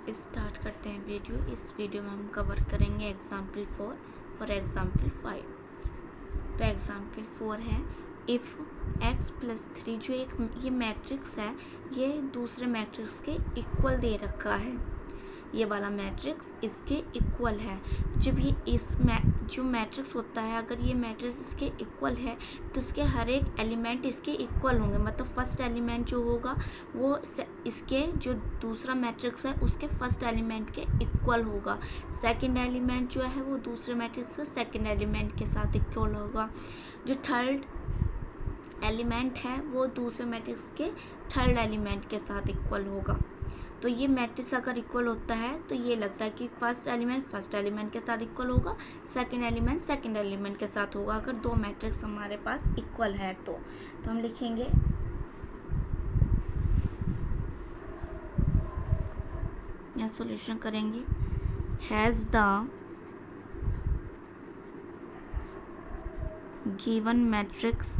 Start करते हैं video. इस वीडियो में हम कवर करेंगे एग्जाम्पल 4 और एग्जाम्पल 5। तो एग्जाम्पल 4 है इफ़ x+3, जो ये मैट्रिक्स है, ये दूसरे मैट्रिक्स के इक्वल दे रखा है। ये वाला मैट्रिक्स इसके इक्वल है। जब ये जो मैट्रिक्स होता है, अगर ये मैट्रिक्स इसके इक्वल है तो इसके हर एक एलिमेंट इसके इक्वल होंगे। मतलब फर्स्ट एलिमेंट जो होगा वो इसके जो दूसरा मैट्रिक्स है उसके फर्स्ट एलिमेंट के इक्वल होगा। सेकंड एलिमेंट जो है वो दूसरे मैट्रिक्स के सेकंड एलिमेंट के साथ इक्वल होगा। जो थर्ड एलिमेंट है वो दूसरे मैट्रिक्स के थर्ड एलिमेंट के साथ इक्वल होगा। तो ये मैट्रिक्स अगर इक्वल होता है तो ये लगता है कि फर्स्ट एलिमेंट के साथ इक्वल होगा, सेकंड एलिमेंट के साथ होगा। अगर दो मैट्रिक्स हमारे पास इक्वल है तो हम लिखेंगे या सॉल्यूशन करेंगे। As the given matrix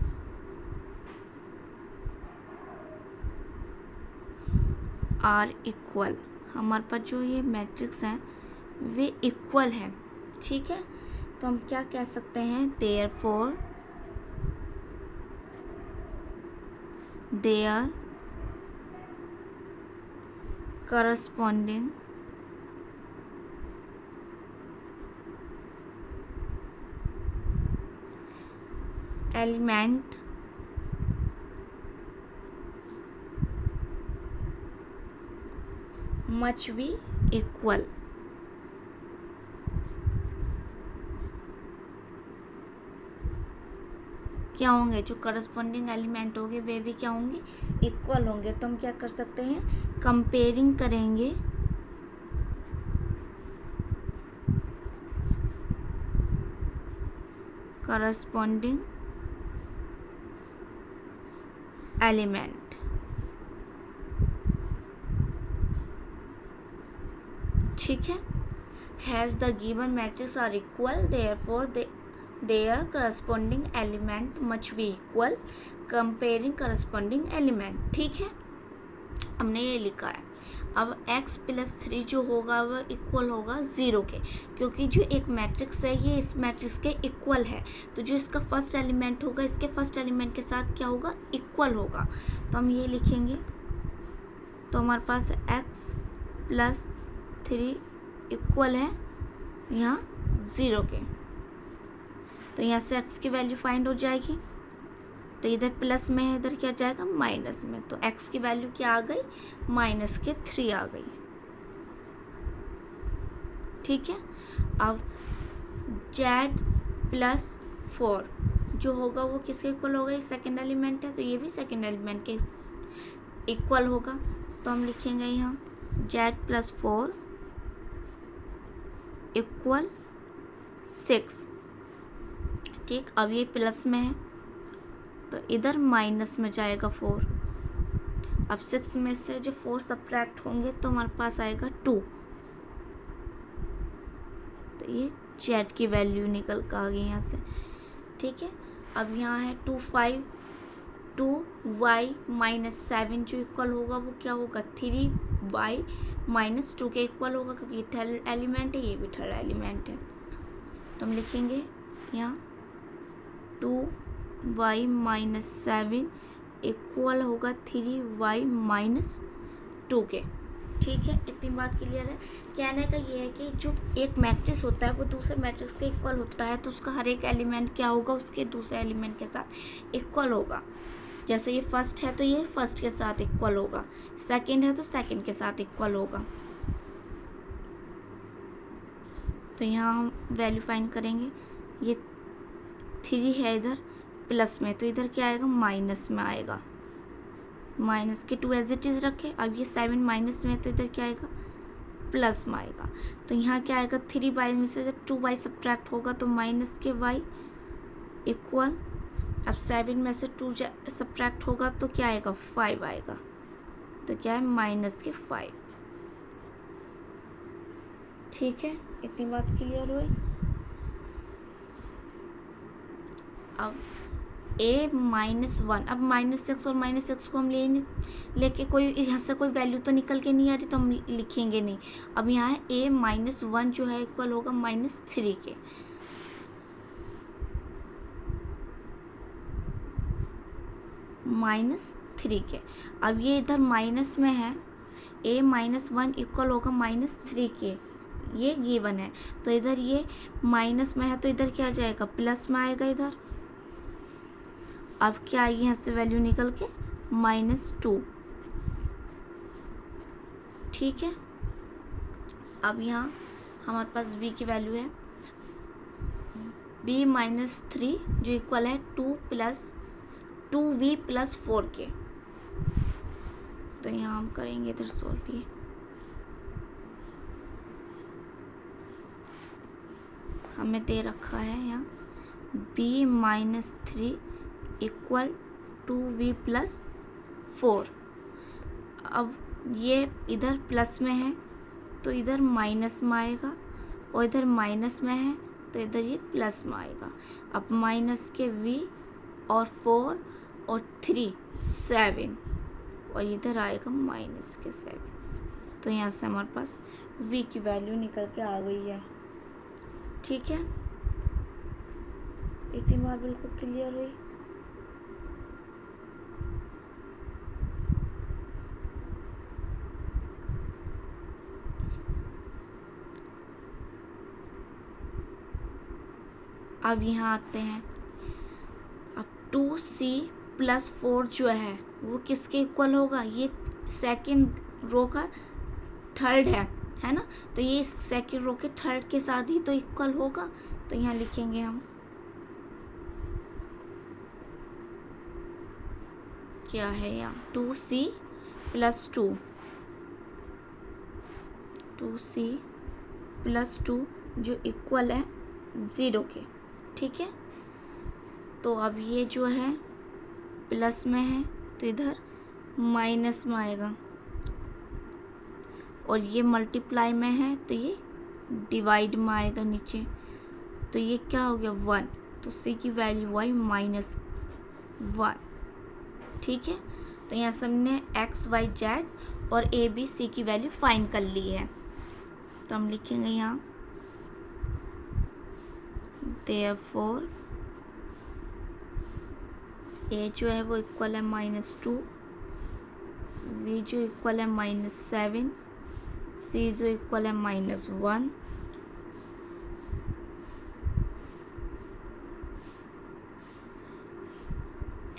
are equal. हमारे पास जो ये मैट्रिक्स हैं वे इक्वल है। ठीक है, तो हम क्या कह सकते हैं, therefore their corresponding element must be equal. क्या होंगे, जो करस्पॉन्डिंग एलिमेंट होंगे वे भी क्या होंगे, इक्वल होंगे। तो हम क्या कर सकते हैं, कंपेयरिंग करेंगे करस्पॉन्डिंग एलिमेंट। ठीक है, as the given matrix are equal, therefore their corresponding element must be equal, comparing corresponding element. ठीक है, हमने ये लिखा है। अब x+3 जो होगा वह इक्वल होगा 0 के, क्योंकि जो एक मैट्रिक्स है ये इस मैट्रिक्स के इक्वल है। तो जो इसका फर्स्ट एलिमेंट होगा इसके फर्स्ट एलिमेंट के साथ क्या होगा, इक्वल होगा। तो हम ये लिखेंगे। तो हमारे पास x+3 इक्वल है यहाँ 0 के। तो यहाँ से x की वैल्यू फाइंड हो जाएगी। तो इधर प्लस में है, इधर क्या जाएगा, माइनस में। तो x की वैल्यू क्या आ गई, -3 आ गई। ठीक है, अब z+4 जो होगा वो किसके इक्वल होगा, ये सेकेंड एलिमेंट है तो ये भी सेकेंड एलिमेंट के इक्वल होगा। तो हम लिखेंगे यहाँ z+4 इक्वल 6। ठीक, अब ये प्लस में है तो इधर माइनस में जाएगा 4। अब 6 में से जो 4 सब्ट्रैक्ट होंगे तो हमारे पास आएगा 2। तो ये z की वैल्यू निकल कर आ गई यहाँ से। ठीक है, अब यहाँ है 2y -7 जो इक्वल होगा वो क्या होगा, 3y -2 के इक्वल होगा, क्योंकि ये थर्ड एलिमेंट है, ये भी थर्ड एलिमेंट है। तो हम लिखेंगे यहाँ 2y -7 इक्वल होगा 3y -2 के। ठीक है, इतनी बात क्लियर है। कहने का ये है कि जो एक मैट्रिक्स होता है वो दूसरे मैट्रिक्स के इक्वल होता है तो उसका हर एक एलिमेंट क्या होगा, उसके दूसरे एलिमेंट के साथ इक्वल होगा। जैसे ये फर्स्ट है तो ये फर्स्ट के साथ इक्वल होगा, सेकंड है तो सेकंड के साथ इक्वल होगा। तो यहाँ हम वैल्यू फाइंड करेंगे। ये 3 है इधर प्लस में, तो इधर क्या आएगा, माइनस में आएगा। माइनस के 2 एज इट इज़ रखे। अब ये 7 माइनस में है तो इधर क्या आएगा, प्लस में आएगा। तो यहाँ क्या आएगा, 3y में से जब 2y सब्ट्रैक्ट होगा तो माइनस के y इक्वल। अब 7 में से 2 सब्ट्रैक्ट होगा तो क्या आएगा, 5 आएगा। तो क्या है, -5। ठीक है, इतनी बात क्लियर हुई। अब a-1। अब -x और -x को हम लेके कोई यहाँ से कोई वैल्यू तो निकल के नहीं आ रही, तो हम लिखेंगे नहीं। अब यहाँ है a-1 जो है इक्वल होगा -3 के। -3 के। अब ये इधर माइनस में है, a-1 इक्वल होगा -3 के, ये गिवन है। तो इधर ये माइनस में है तो इधर क्या आ जाएगा, प्लस में आएगा इधर। अब क्या आएगी यहाँ से वैल्यू निकल के, -2। ठीक है। अब यहाँ हमारे पास v की वैल्यू है b-3 जो इक्वल है 2v + 4 के। तो यहाँ हम करेंगे इधर सॉल्व। ये हमें दे रखा है यहाँ b-3 इक्वल 2v + 4। अब ये इधर प्लस में है तो इधर माइनस में आएगा, और इधर माइनस में है तो इधर ये प्लस में आएगा। अब माइनस के v और 4 और 3 7, और इधर आएगा -7। तो यहाँ से हमारे पास v की वैल्यू निकल के आ गई है। ठीक है, इतनी बार बिल्कुल क्लियर हुई। अब यहाँ आते हैं। अब 2c + 4 जो है वो किसके इक्वल होगा, ये सेकंड रो का थर्ड है ना। तो ये सेकंड रो के थर्ड के साथ ही तो इक्वल होगा। तो यहाँ लिखेंगे हम क्या है, यहाँ 2c + 2, 2c + 2 जो इक्वल है 0 के। ठीक है। तो अब ये जो है प्लस में है तो इधर माइनस में आएगा, और ये मल्टीप्लाई में है तो ये डिवाइड में आएगा नीचे। तो ये क्या हो गया 1, तो c की वैल्यू आई -1। ठीक है। तो यहाँ सबने x, y, z और a, b, c की वैल्यू फाइंड कर ली है। तो हम लिखेंगे यहाँ therefore a जो है वो इक्वल है -2, v जो इक्वल है -7, c जो इक्वल है -1,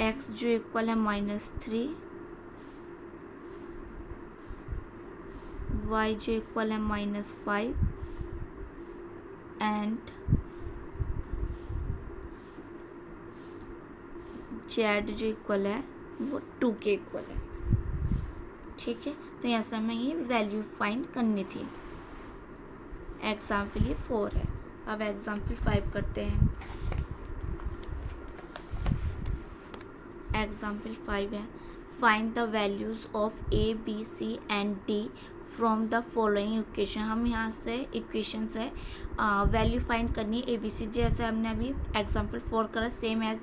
x जो इक्वल है -3, y जो इक्वल है -5 एंड z जो इक्वल है वो 2 के इक्वल है। ठीक है। तो यहाँ से हमें ये वैल्यू फाइंड करनी थी। एग्जाम्पल ये 4 है। अब एग्जाम्पल 5 करते हैं। एग्जाम्पल 5 है, find the values of a, b, c and d from the following equation. हम यहाँ से इक्वेशन से वैल्यू फाइंड करनी है a, b, c, जैसे हमने अभी एग्जाम्पल 4 करा, सेम एज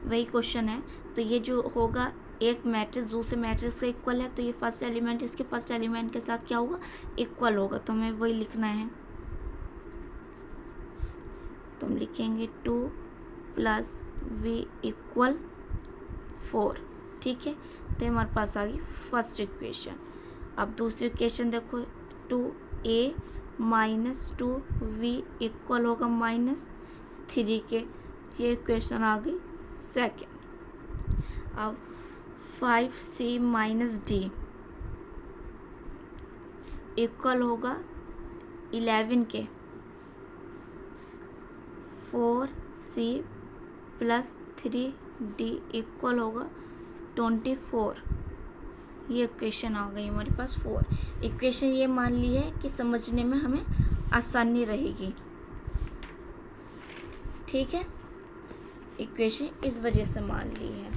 वही क्वेश्चन है। तो ये जो होगा, एक मैट्रिक्स दूसरे मैट्रिक्स से इक्वल है, तो ये फर्स्ट एलिमेंट इसके फर्स्ट एलिमेंट के साथ क्या होगा, इक्वल होगा। तो हमें वही लिखना है। तो हम लिखेंगे 2 + v = 4। ठीक है। तो हमारे पास आ गई फर्स्ट इक्वेशन। अब दूसरी इक्वेशन देखो, 2a - 2v इक्वल होगा -3 के। ये इक्वेशन आ गई सेकेंड। अब 5c - d इक्वल होगा 11 के। 4c + 3d इक्वल होगा 24। ये इक्वेशन आ गई हमारे पास 4। इक्वेशन ये मान ली है कि समझने में हमें आसानी रहेगी। ठीक है। इक्वेशन इस वजह से मान ली है।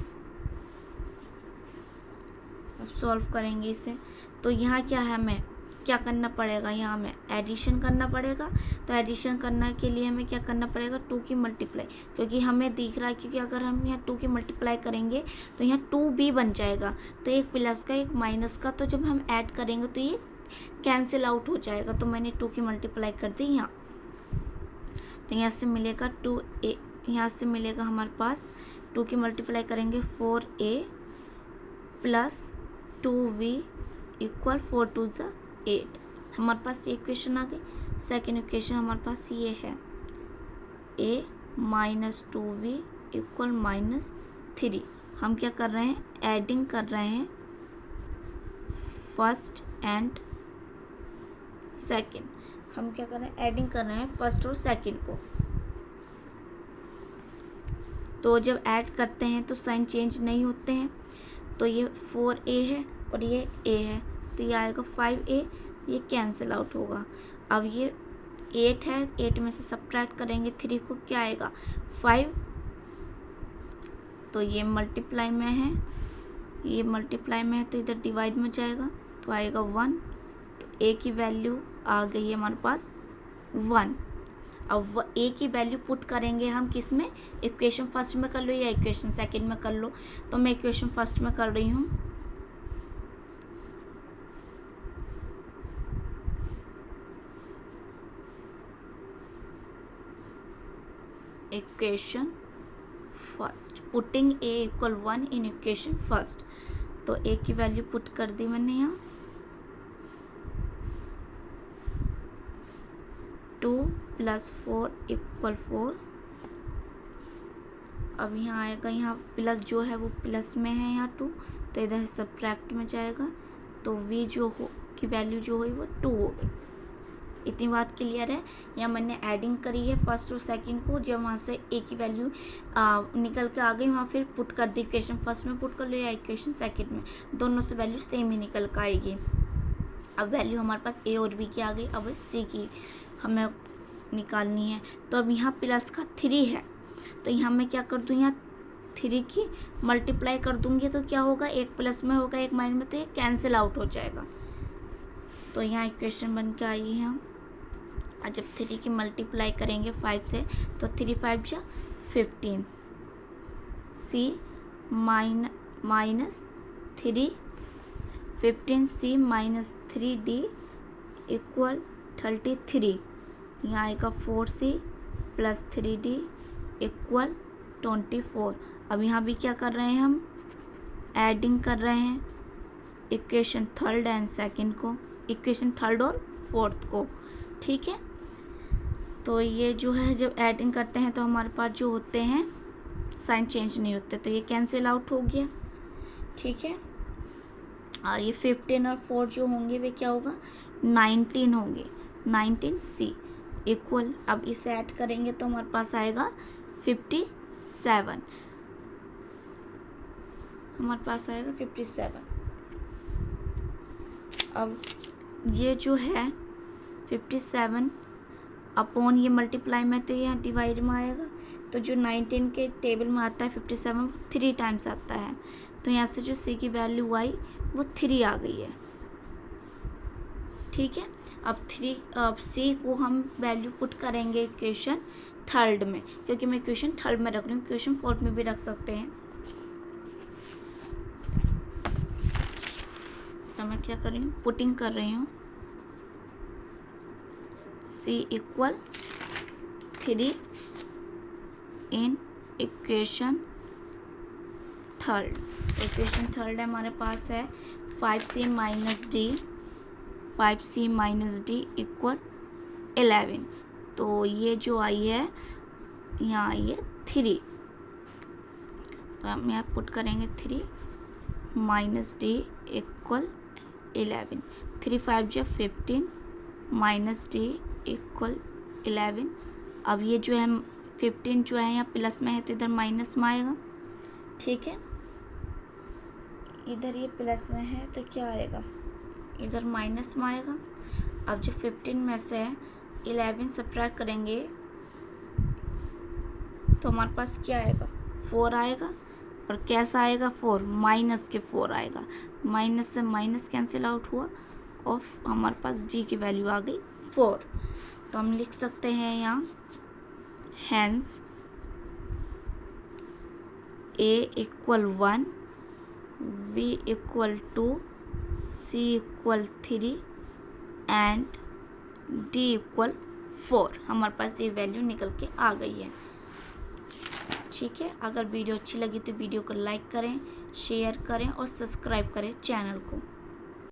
अब सॉल्व करेंगे इसे। तो यहाँ क्या है, हमें क्या करना पड़ेगा, यहाँ हमें एडिशन करना पड़ेगा। तो एडिशन करने के लिए हमें क्या करना पड़ेगा, 2 की मल्टीप्लाई, क्योंकि हमें दिख रहा है क्योंकि अगर हम यहाँ 2 की मल्टीप्लाई करेंगे तो यहाँ 2b बन जाएगा, तो एक प्लस का एक माइनस का, तो जब हम ऐड करेंगे तो ये कैंसिल आउट हो जाएगा। तो मैंने 2 की मल्टीप्लाई कर दी यहाँ, तो यहाँ से मिलेगा 2a, यहाँ से मिलेगा हमारे पास 2 की मल्टीप्लाई करेंगे 4a प्लस 2v इक्वल 4 2 ज़ा 8। हमारे पास ये इक्वेशन आ गई। सेकेंड इक्वेशन हमारे पास ये है a minus 2v equal minus 3। हम क्या कर रहे हैं, एडिंग कर रहे हैं फर्स्ट एंड सेकेंड। हम क्या कर रहे हैं, एडिंग कर रहे हैं फर्स्ट और सेकेंड को। तो जब ऐड करते हैं तो साइन चेंज नहीं होते हैं। तो ये 4a है और ये a है, तो ये आएगा 5a, ये कैंसिल आउट होगा। अब ये 8 है, 8 में से सब्ट्रैक्ट करेंगे 3 को, क्या आएगा 5। तो ये मल्टीप्लाई में है, ये मल्टीप्लाई में है तो इधर डिवाइड में जाएगा तो आएगा 1। तो a की वैल्यू आ गई है हमारे पास 1। अब a की वैल्यू पुट करेंगे हम किस में, इक्वेशन फर्स्ट में कर लो या इक्वेशन सेकंड में कर लो। तो मैं इक्वेशन फर्स्ट में कर रही हूँ। Equation first, putting a equal 1 in equation first. तो a की वैल्यू पुट कर दी मैंने यहाँ 2 + 4 = 4। अब यहाँ आएगा, यहाँ प्लस जो है वो प्लस में है यहाँ 2, तो इधर सब्ट्रैक्ट में जाएगा, तो v जो हो की वैल्यू जो हुई वो 2 हो गई। इतनी बात क्लियर है। यहाँ मैंने एडिंग करी है फर्स्ट और सेकंड को, जब वहाँ से a की वैल्यू निकल के आ गई वहाँ फिर पुट कर दी, इक्वेशन फर्स्ट में पुट कर लो या इक्वेशन सेकंड में, दोनों से वैल्यू सेम ही निकल कर आएगी। अब वैल्यू हमारे पास a और b की आ गई, अब c की हमें निकालनी है। तो अब यहाँ प्लस का 3 है, तो यहाँ मैं क्या कर दूँ, यहाँ 3 की मल्टीप्लाई कर दूँगी तो क्या होगा, एक प्लस में होगा एक माइनस में, तो ये कैंसिल आउट हो जाएगा। तो यहाँ इक्वेशन बन के आई है। और जब 3 की मल्टीप्लाई करेंगे 5 से तो 3 5 जा 15, c minus 3 15c minus 3d equal 33। यहाँ आएगा 4c प्लस 3d इक्वल 24। अब यहाँ भी क्या कर रहे हैं, हम एडिंग कर रहे हैं इक्वेशन थर्ड एंड सेकंड को, इक्वेशन थर्ड और फोर्थ को, ठीक है। तो ये जो है जब एडिंग करते हैं तो हमारे पास जो होते हैं साइन चेंज नहीं होते, तो ये कैंसिल आउट हो गया, ठीक है। और ये 15 और 4 जो होंगे वे क्या होगा, 19 होंगे, 19c इक्वल, अब इसे ऐड करेंगे तो हमारे पास आएगा 57, हमारे पास आएगा 57। अब ये जो है 57 अपॉन ये मल्टीप्लाई में, तो यहाँ डिवाइड में आएगा, तो जो 19 के टेबल में आता है 57 वो 3 टाइम्स आता है, तो यहाँ से जो c की वैल्यू आई वो 3 आ गई है, ठीक है। अब c को हम वैल्यू पुट करेंगे इक्वेशन थर्ड में, क्योंकि मैं इक्वेशन थर्ड में रख रही हूँ, इक्वेशन फोर्थ में भी रख सकते हैं। तो मैं क्या कर रही हूँ, पुटिंग कर रही हूँ c equal 3 in equation third. Equation third हमारे पास है 5c माइनस d इक्वल 11। तो ये जो आई है यहाँ आई है 3, तो हम यहाँ पुट करेंगे 3 माइनस d इक्वल 11, 3 5 जा 15 माइनस d इक्वल 11। अब ये जो है 15 जो है यहाँ प्लस में है तो इधर माइनस में आएगा, ठीक है। इधर ये प्लस में है तो क्या आएगा, इधर माइनस में आएगा। अब जो 15 में से 11 सब्ट्रैक्ट करेंगे तो हमारे पास क्या आएगा, 4 आएगा, और कैसा आएगा 4, माइनस के 4 आएगा, माइनस से माइनस कैंसिल आउट हुआ और हमारे पास जी की वैल्यू आ गई 4। तो हम लिख सकते हैं यहाँ hence a equal 1, v equal 2, c equal 3 and d equal 4। हमारे पास ये वैल्यू निकल के आ गई है। ठीक है, अगर वीडियो अच्छी लगी तो वीडियो को लाइक करें, शेयर करें और सब्सक्राइब करें चैनल को।